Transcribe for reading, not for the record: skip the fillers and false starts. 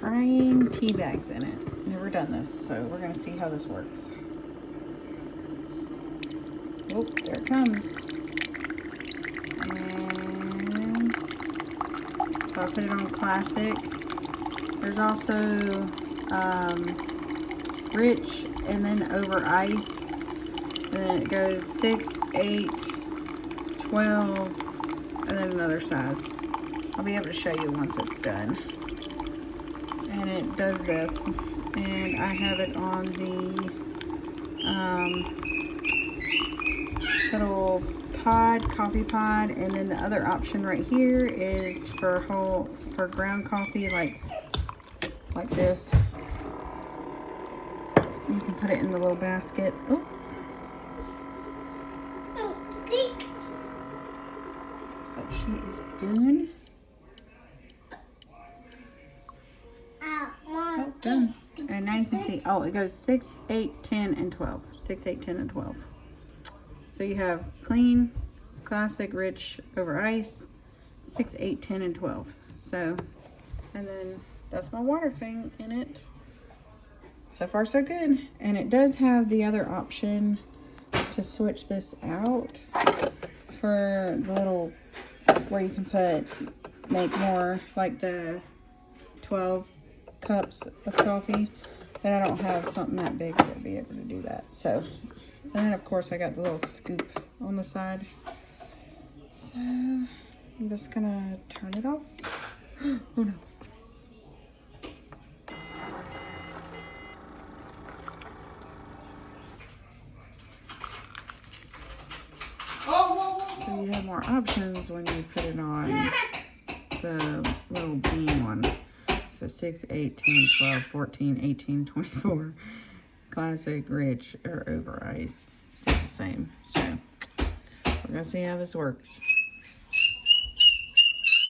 trying tea bags in it. Never done this, so we're gonna see how this works. Oh, there it comes. And so I put it on classic. There's also rich and then over ice. Then it goes 6, 8, 12, and then another size. I'll be able to show you once it's done. And it does this. And I have it on the little pod, coffee pod, and then the other option right here is for ground coffee, like this. You can put it in the little basket. Oh. Looks like she is done. Oh, done. And now you can see, oh, it goes 6, 8, 10, and 12. 6, 8, 10, and 12. So you have clean, classic, rich, over ice, 6, 8, 10, and 12. So, and then that's my water thing in it. So far, so good. And it does have the other option to switch this out for the little, where you can make more, like the 12 cups of coffee. But I don't have something that big to be able to do that. So, and then of course I got the little scoop on the side. So I'm just gonna turn it off. Oh no. So you have more options when you put it on the little bean one. So 6, 8, 10, 12, 14, 18, 24. Classic, rich, or over ice. Stay the same. So we're gonna see how this works.